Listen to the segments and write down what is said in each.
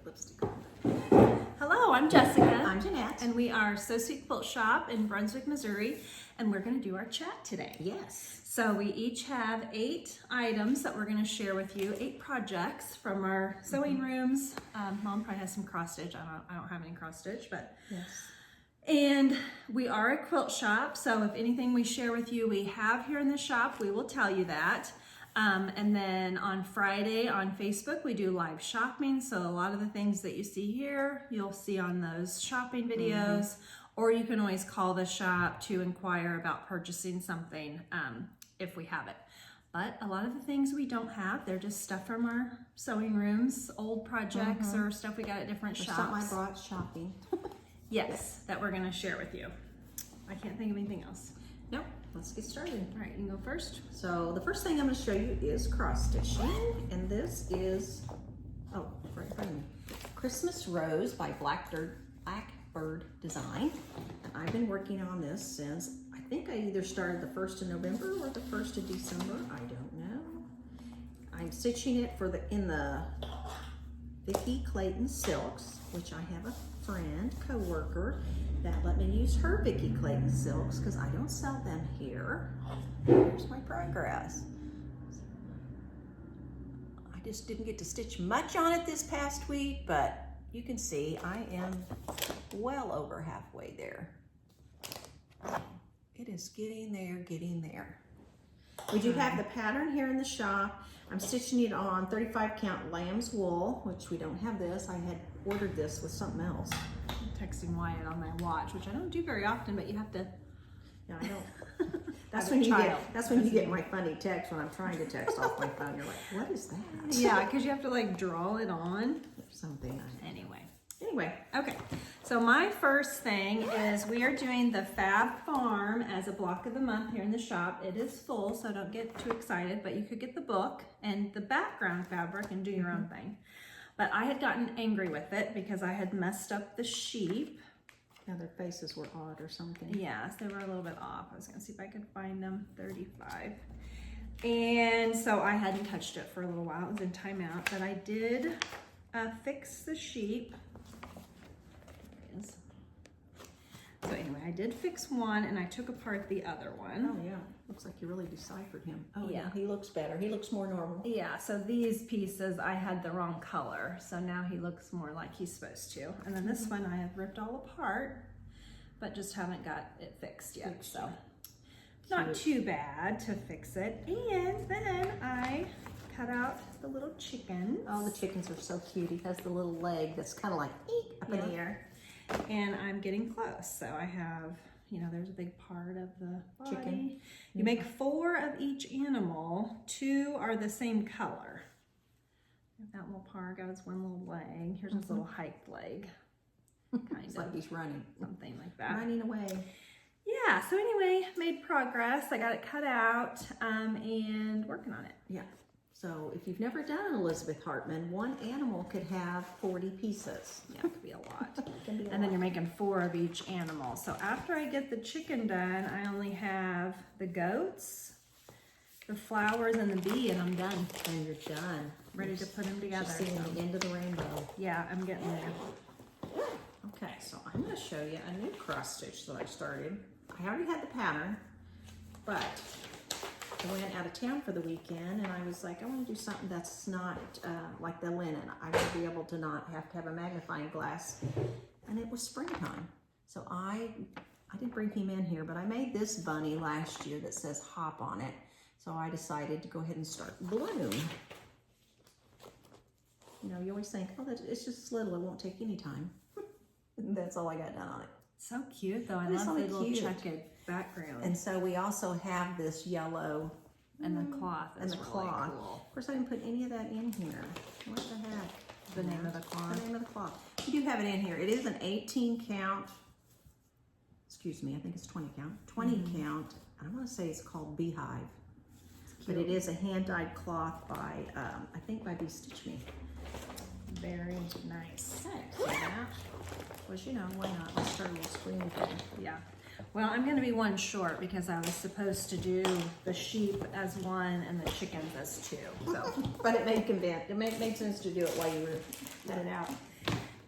lipstick on. Hello, I'm Jessica. I'm Jeanette. And we are So Sweet Quilt Shop in Brunswick, Missouri. And we're going to do our chat today. Yes. So we each have 8 items that we're going to share with you, 8 projects from our sewing rooms. Mom probably has some cross stitch. I don't have any cross stitch, but Yes. And we are a quilt shop, so if anything we share with you we have here in the shop, we will tell you that. And then on Friday on Facebook, we do live shopping. So a lot of the things that you see here, you'll see on those shopping videos, or you can always call the shop to inquire about purchasing something if we have it. But a lot of the things we don't have, they're just stuff from our sewing rooms, old projects or stuff we got at different shops. Something I brought shopping. Yes, that we're gonna share with you. I can't think of anything else. Nope. Let's get started. All right, you can go first. So the first thing I'm going to show you is cross stitching, and this is right in front of me. Christmas Rose by Blackbird Design. And I've been working on this since I think I either started the 1st of November or the 1st of December. I don't know. I'm stitching it in the Vicki Clayton silks, which I have a friend, co-worker, that let me use her Vicki Clayton silks because I don't sell them here. Here's my progress. I just didn't get to stitch much on it this past week, but you can see I am well over halfway there. It is getting there, getting there. We do have the pattern here in the shop. I'm stitching it on 35 count lamb's wool, which we don't have this. I had ordered this with something else. I'm texting Wyatt on my watch, which I don't do very often, but you have to. Yeah, I don't. That's As when a you child. get my funny text when I'm trying to text off my phone. You're like, what is that? Yeah, because you have to like draw it on. Something. Anyway, okay. So my first thing is we are doing the Fab Farm as a block of the month here in the shop. It is full, so don't get too excited, but you could get the book and the background fabric and do your own thing. But I had gotten angry with it because I had messed up the sheep. Yeah, their faces were odd or something. Yes, they were a little bit off. I was gonna see if I could find them, 35. And so I hadn't touched it for a little while. It was in timeout, but I did fix the sheep. So anyway, I did fix one and I took apart the other one. Oh yeah, looks like you really deciphered him. Oh Yeah. yeah, he looks better. He looks more normal. Yeah, so these pieces I had the wrong color, so now he looks more like he's supposed to. And then this one I have ripped all apart, but just haven't got it fixed yet. So not too bad to fix it. And then I cut out the little chickens. Oh, the chickens are so cute. He has the little leg that's kind of like up in the air. And I'm getting close. So I have, there's a big part of the body. Chicken. You make 4 of each animal. 2 are the same color. That little part goes one little leg. Here's his little hiked leg. Kind It's of like he's running. something like that. Running away. Yeah, so anyway, made progress. I got it cut out and working on it. Yeah. So if you've never done an Elizabeth Hartman, one animal could have 40 pieces. Yeah, it could be a lot. Can be a And then lot. you're making 4 of each animal. So after I get the chicken done, I only have the goats, the flowers, and the bee, and I'm done. And you're done. Ready to put them together. Just seeing the end of the rainbow. Yeah, I'm getting there. Okay, so I'm going to show you a new cross stitch that I started. I already had the pattern, but I went out of town for the weekend and I was like, I want to do something that's not like the linen. I want to be able to not have to have a magnifying glass. And it was springtime. So I didn't bring him in here, but I made this bunny last year that says hop on it. So I decided to go ahead and start Bloom. You always think, oh, it's just little, it won't take any time. That's all I got done on it. So cute though. I It's love really the little cute. checked background. And so we also have this yellow And the cloth and is the really cloth. cool. Of course, I didn't put any of that in here. What the heck? The name of the cloth. The name of the cloth. You do have it in here. It is an 18 count. Excuse me, I think it's 20 count. 20 count. I want to say it's called Beehive. But it is a hand-dyed cloth by, I think by Bee Stitch Me. Very nice. Okay, so that was, why not? Let's start a little screen thing. Yeah. Well, I'm going to be one short because I was supposed to do the sheep as one and the chickens as 2. So, But it made sense to do it while you were cut it out.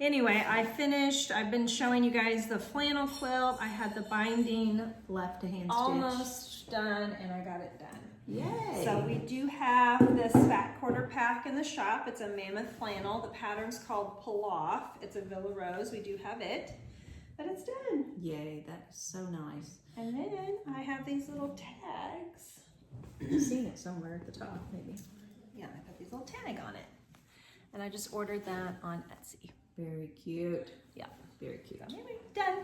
Anyway, I've been showing you guys the flannel quilt. I had the binding Left to hand stitch. almost done and I got it done. Yay. So we do have this fat quarter pack in the shop. It's a mammoth flannel. The pattern's called Pull Off. It's a Villa Rose. We do have it, but it's done. Yay, that is so nice. And then I have these little tags. I've seen it somewhere at the top, maybe. Yeah, I put these little tag on it. And I just ordered that on Etsy. Very cute. Yeah. Very cute. Anyway, done.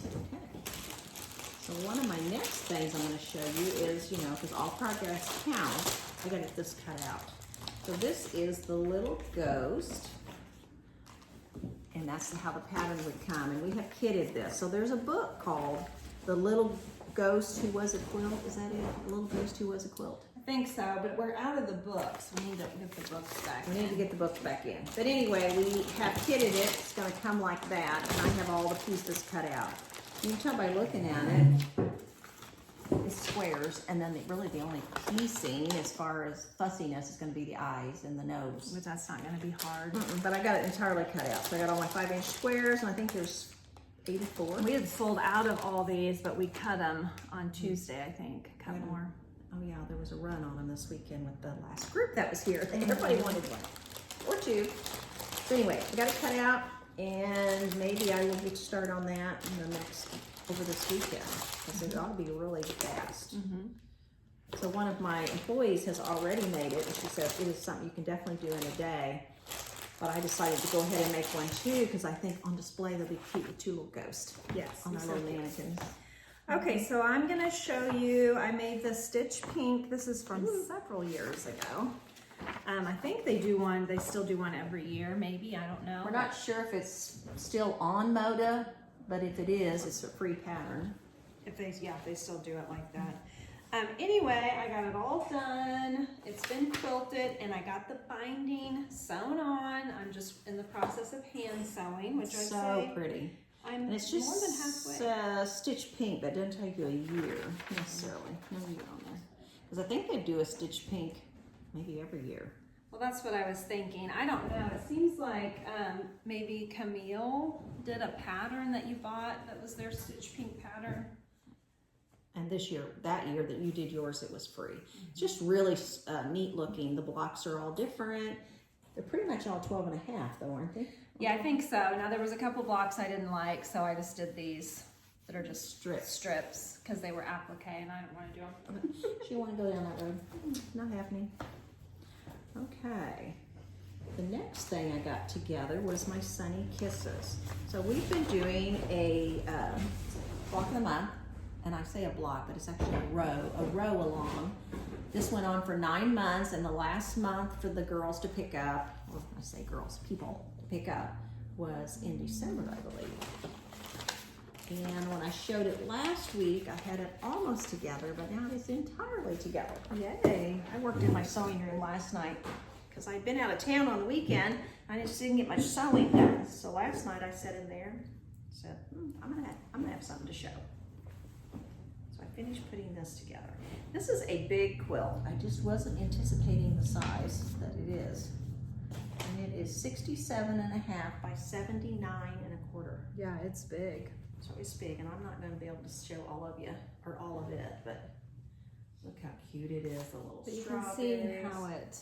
Okay. So one of my next things I'm going to show you is, you know, because all progress counts, I got to get this cut out. So this is the little ghost, and that's how the pattern would come. And we have kitted this. So there's a book called The Little Ghost Who Was a Quilt. Is that it? The Little Ghost Who Was a Quilt. I think so, but we're out of the books. We need to get the books back. We need to get the book back in. But anyway, we have kitted it. It's going to come like that, and I have all the pieces cut out. You can tell by looking at it, it's squares, and then really the only piecing as far as fussiness is going to be the eyes and the nose. But that's not going to be hard. But I got it entirely cut out. So I got all my 5-inch squares, and I think there's 84. We had sold out of all these, but we cut them on Tuesday, I think. Cut more. Oh yeah, there was a run on them this weekend with the last group that was here. Everybody wanted one or two. So anyway, I got it cut out, and maybe I will get started on that in the over this weekend, because it ought to be really fast. So one of my employees has already made it, and she says it is something you can definitely do in a day. But I decided to go ahead and make one too, because I think on display they'll be cute with two little ghosts. Yes. On our little mannequins. Okay, so I'm gonna show you, I made the Stitch Pink. This is from several years ago. I think they still do one every year, maybe, I don't know. We're not sure if it's still on Moda, but if it is, it's a free pattern. If they still do it like that. Anyway, I got it all done. It's been quilted, and I got the binding sewn on. I'm just in the process of hand sewing, which So I say pretty. I'm And it's just more than halfway. Stitch Pink. That doesn't take you a year necessarily. No year on there. Because I think they do a Stitch Pink maybe every year. Well, that's what I was thinking. I don't know. It seems like maybe Camille did a pattern that you bought that was their Stitch Pink pattern. And this year, that year that you did yours, it was free. It's just really neat looking. The blocks are all different. They're pretty much all 12 and a half though, aren't they? Yeah, I think so. Now there was a couple blocks I didn't like, so I just did these that are just strips because they were applique and I didn't want to do them. She want to go down that road. Not happening. Okay. The next thing I got together was my Sunny Kisses. So we've been doing a block of the month, and I say a block, but it's actually a row along. This went on for 9 months, and the last month for the girls to pick up, or I say girls, people to pick up, was in December, I believe. And when I showed it last week, I had it almost together, but now it's entirely together. Yay! I worked in my sewing room last night because I'd been out of town on the weekend. I just didn't get much sewing done. So last night I sat in there and said, I'm gonna have something to show. So I finished putting this together. This is a big quilt. I just wasn't anticipating the size that it is. And it is 67 and a half by 79 and a quarter. Yeah, it's big. So it's big, and I'm not going to be able to show all of you, or all of it, but look how cute it is, the little But you can see how it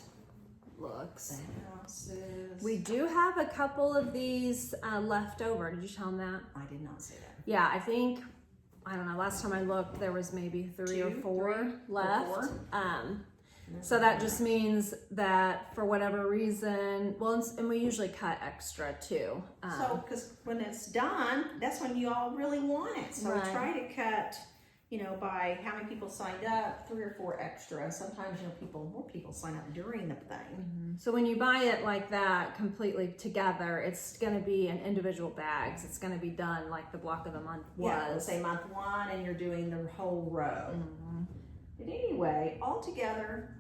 looks. The houses. We do have a couple of these left over. Did you tell them that? I did not say that. Yeah, I think, I don't know, last time I looked, there was maybe three or four left. So that just means that for whatever reason, well, and we usually cut extra too. So, because when it's done, that's when you all really want it. So Right. try to cut, you know, by how many people signed up, 3 or 4 extra. Sometimes, you know, more people sign up during the thing. So when you buy it like that completely together, it's going to be in individual bags. It's going to be done like the block of the month was. Yeah, let's say month 1, and you're doing the whole row. But anyway, all together,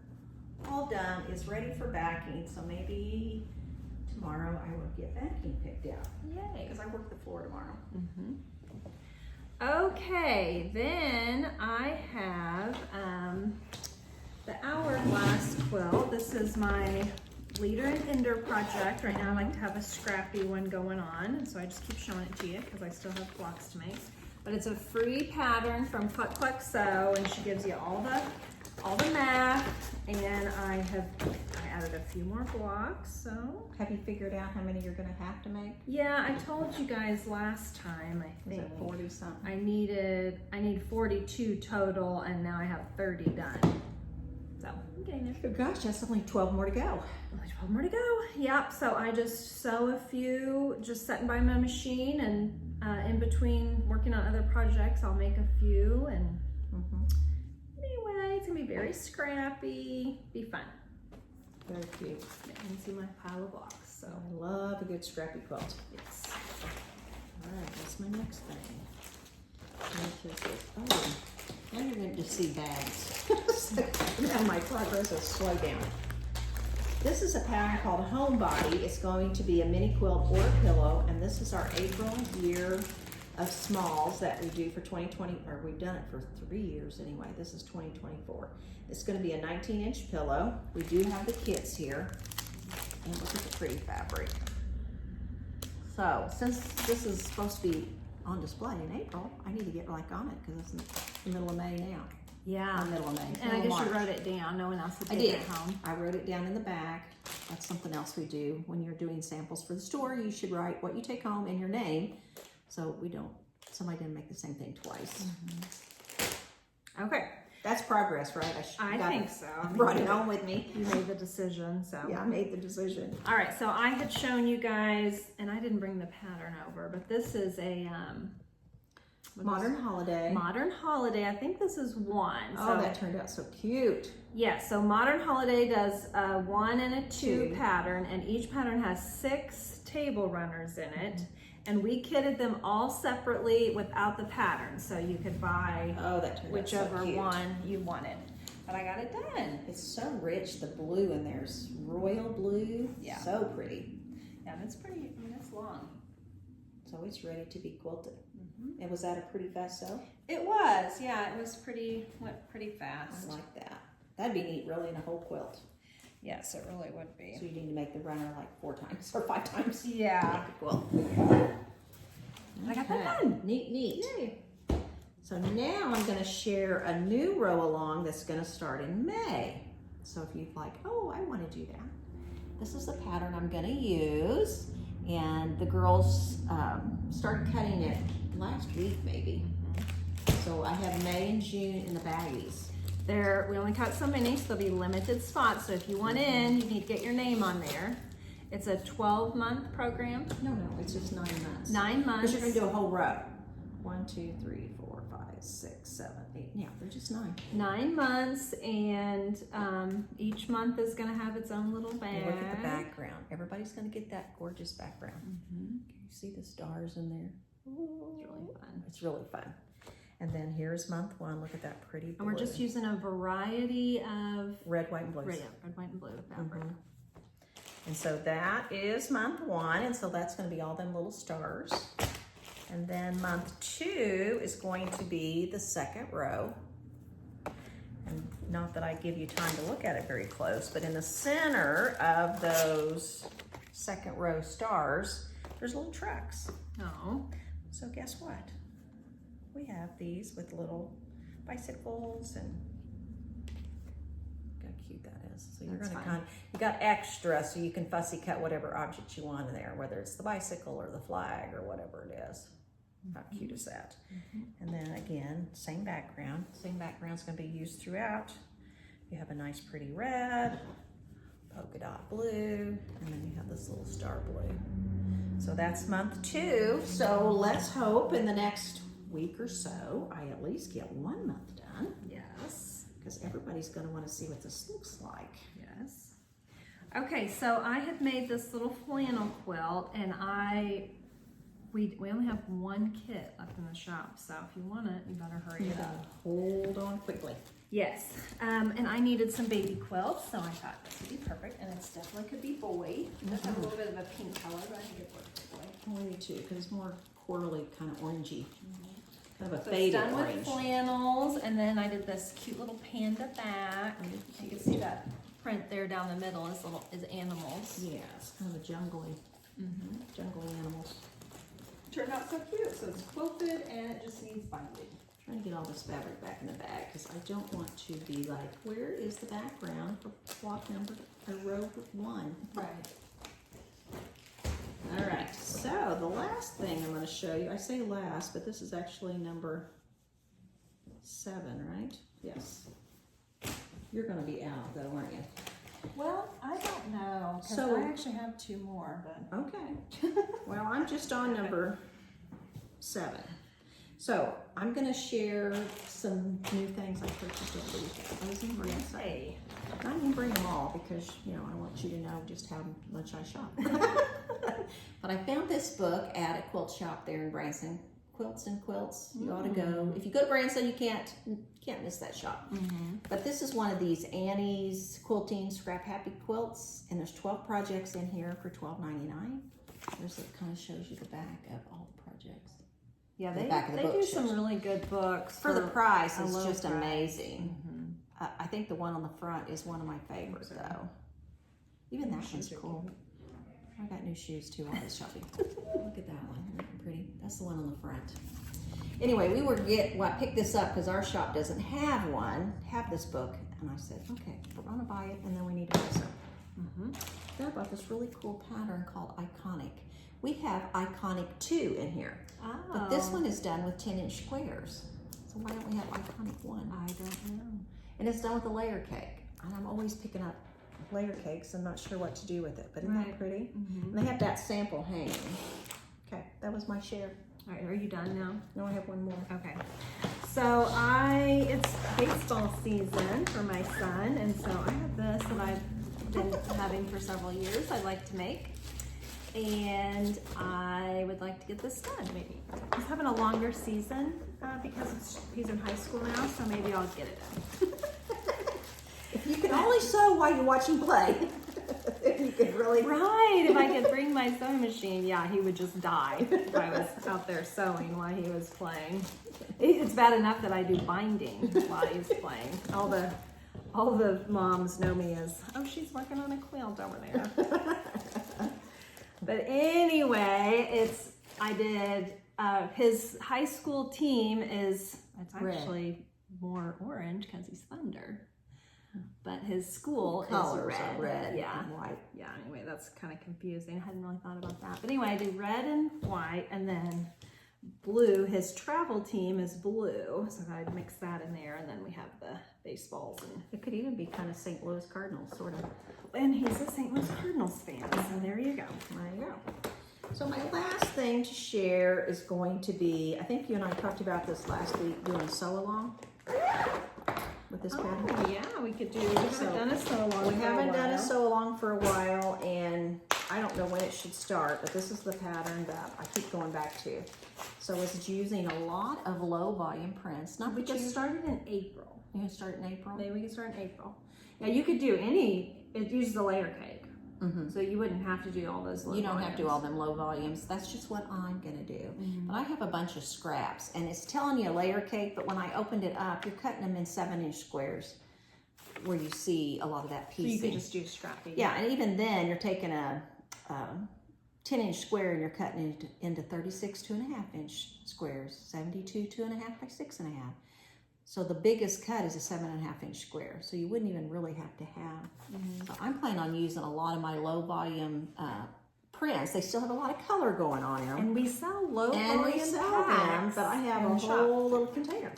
all done, is ready for backing. So maybe tomorrow I will get backing picked out. Yay. Because I work the floor tomorrow. Okay, then I have the Hourglass quilt. This is my Leader and Ender project. Right now I like to have a scrappy one going on, and so I just keep showing it to you because I still have blocks to make. But it's a free pattern from Cluck Cluck Sew, and she gives you all the math, and I added a few more blocks. So have you figured out how many you're going to have to make? yeah, I told you guys last time, I think. Was it 40 something? I need 42 total, and now I have 30 done. So I'm getting there. Oh gosh, that's only 12 more to go. Only 12 more to go. Yep, so I just sew a few, just sitting by my machine, and in between working on other projects, I'll make a few, and anyway, it's gonna be very scrappy, be fun. Very cute. Yeah, you can see my pile of blocks, so. I love a good scrappy quilt. Yes. All right, what's my next thing? Oh, now you're going to see bags. Now my progress has slowed down. This is a pattern called Homebody. It's going to be a mini quilt or a pillow, and this is our April year of smalls that we do for 2020, or we've done it for 3 years anyway. This is 2024. It's going to be a 19-inch pillow. We do have the kits here, and look at the pretty fabric. So since this is supposed to be on display in April, I need to get like on it because it's in the middle of May now. Yeah. Middle of May. And I guess you wrote it down. No one else would I take did. it home. I wrote it down in the back. That's something else we do. When you're doing samples for the store, you should write what you take home and your name, so somebody didn't make the same thing twice. Okay. That's progress, right? I think so. I brought it home with me. You made the decision, so. Yeah, I made the decision. All right, so I had shown you guys, and I didn't bring the pattern over, but this is a Modern Holiday. Modern Holiday. I think this is one. Oh, that turned out so cute. Yeah, so Modern Holiday does a 1 and a 2 pattern, and each pattern has 6 table runners in it. And we kitted them all separately without the pattern, so you could buy whichever one you wanted. But I got it done. It's so rich. The blue in there's royal blue. Yeah. So pretty. Yeah, and it's pretty, I mean, it's long. So it's ready to be quilted. And was that a pretty fast sew? It was, yeah, it was went pretty fast. I like that. That'd be neat, really, in a whole quilt. Yes, it really would be. So you need to make the runner like 4 times or 5 times. Yeah. To make the quilt. I got that done. Neat, neat. Yay. So now I'm going to share a new row along that's going to start in May. So if you'd like, oh, I want to do that. This is the pattern I'm going to use. And the girls started cutting it last week, maybe. So I have May and June in the baggies. We only cut so many, so there'll be limited spots. So if you want in, you need to get your name on there. It's a 12-month program. No, it's just 9 months. 9 months. Because you're going to do a whole row. 1, 2, 3, 4, 5, 6, 7, 8. Yeah, they're just 9. 9 months, and each month is going to have its own little bag. And look at the background. Everybody's going to get that gorgeous background. Can you see the stars in there? Ooh, it's really fun. It's really fun. And then here's month 1. Look at that pretty blue. And we're just using a variety of red, white, and blue. red, white, and blue fabric. And so that is month 1, and so that's going to be all them little stars. And then month 2 is going to be the 2nd row. And not that I give you time to look at it very close, but in the center of those 2nd row stars, there's little trucks. Oh. So guess what? We have these with little bicycles, and look how cute that is. So you're going to you got extra, so you can fussy cut whatever object you want in there, whether it's the bicycle or the flag or whatever it is. How cute is that? And then again, same background. Same background's going to be used throughout. You have a nice pretty red, polka dot blue, and then you have this little star blue. So that's month 2. So let's hope in the next week or so I at least get 1 month done. Yes. Because everybody's going to want to see what this looks like. Yes. Okay, so I have made this little flannel quilt, and we only have 1 kit left in the shop, so if you want it, you better hurry it up. Hold on quickly. Yes, and I needed some baby quilts, so I thought this would be perfect, and it definitely could be boy. It does have a little bit of a pink color, but I think it works for boy. I me too, because it's more corally, kind of orangey. Kind of a So it's faded done orange. with flannels, and then I did this cute little panda back. You can see that print there down the middle is animals. Yeah, it's kind of a jungly, jungly animals. Turned out so cute. So it's quilted and it just needs binding. Trying to get all this fabric back in the bag because I don't want to be like, where is the background for block number or row 1? Right. All right, so the last thing I'm going to show you, I say last, but this is actually number 7, right? Yes. You're going to be out though, aren't you? Well, I don't know, because So- I actually have 2 more, but Okay. Well, I'm just on number 7. So I'm going to share some new things I purchased over the weekend. I was in Brunswick. hey. I didn't bring them all because, you know, I want you to know just how much I shop. But I found this book at a quilt shop there in Branson. Quilts and Quilts. You ought to go. If you go to Branson, you can't miss that shop. But this is one of these Annie's Quilting Scrap Happy quilts, and there's 12 projects in here for $12.99. There's it kind of shows you the back of all the projects. Yeah, The back of the they book do shows. some really good books. For the price, a it's low just price. amazing. I think the one on the front is one of my favorites, though. Even that one's cool. I got new shoes too while I was shopping. Look at that one. Isn't that pretty? That's the one on the front. Anyway, I picked this up because our shop doesn't have this book. And I said, okay, we're going to buy it, and then we need to buy some. Then I bought this really cool pattern called Iconic. We have Iconic 2 in here. Oh. But this one is done with 10-inch squares. So why don't we have Iconic 1? I don't know. And it's done with a layer cake. And I'm always picking up layer cakes and not sure what to do with it. But isn't that pretty? And they have that sample hanging. Okay, that was my share. All right, are you done now? No, I have one more. Okay. So it's baseball season for my son, and so I have this that I've been having for several years. I like to make, and I would like to get this done. Maybe he's having a longer season because he's in high school now, so maybe I'll get it done. If you can only sew while you're watching play, you could really. Right, if I could bring my sewing machine, yeah, he would just die if I was out there sewing while he was playing. It's bad enough that I do binding while he's playing. All the moms know me as, oh, she's working on a quilt over there. But anyway, his high school team it's actually more orange because he's Thunder. But his school Colors is are red yeah. and white. Yeah, anyway, that's kind of confusing. I hadn't really thought about that. But anyway, I do red and white and then blue. His travel team is blue, so I'd mix that in there, and then we have the baseballs. And It could even be kind of St. Louis Cardinals, sort of. and he's a St. Louis Cardinals fan, so there you go. There you go. So my last thing to share is going to be, I think you and I talked about this last week, doing sew-along with this pattern. Oh, yeah, we could do, we haven't done a sew-along. We haven't done a sew-along for a while, and I don't know when it should start, but this is the pattern that I keep going back to. So it's using a lot of low-volume prints. Not We because just started in April. you can start in April. Maybe we can start in April. Yeah, you could do it uses a layer cake. So you wouldn't have to do all those low You don't have to do volumes. all them low volumes. That's just what I'm gonna do. But I have a bunch of scraps, and it's telling you a layer cake, but when I opened it up, you're cutting them in 7-inch squares where you see a lot of that So piecing. you could just do scrappy. Yeah, and even then, you're taking a 10-inch square and you're cutting it into 36 2.5-inch squares, 72 2.5 by 6.5. So the biggest cut is a 7.5-inch square. So you wouldn't even really have to have. So I'm planning on using a lot of my low volume prints. They still have a lot of color going on in them. And we sell low And volume we sell them, packs but I have in a the shop. whole little container.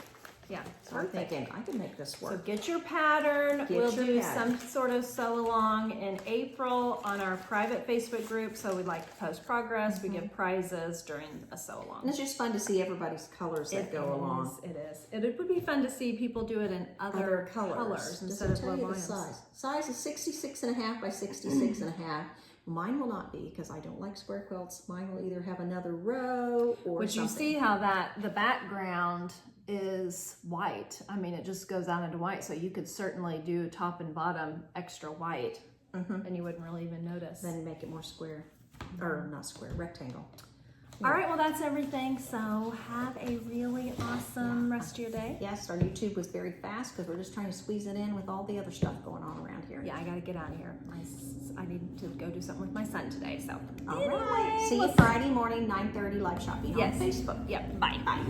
Yeah, So I'm thinking I can make this So work. get your pattern. Get We'll your do pattern. some sort of sew along in April on our private Facebook group. So we'd like to post progress. We give prizes during a sew And along. it's just fun to see everybody's colors that go along. It is. It would be fun to see people do it in other colors Does instead it of tell low you the volumes. size? Size is 66.5 by 66.5. Mine will not be because I don't like square quilts. Mine will either have another row or But you something. see how the background is white. I mean, it just goes out into white. So you could certainly do top and bottom extra white and you wouldn't really even notice. Then make it more square, or not square, rectangle. All right, well, that's everything. So have a really awesome rest of your day. Yes, our YouTube was very fast because we're just trying to squeeze it in with all the other stuff going on around here. Yeah, I got to get out of here. I need to go do something with my son today. So, All right. See you Friday morning, 9:30 live shopping on Facebook. Yep. Bye. Bye.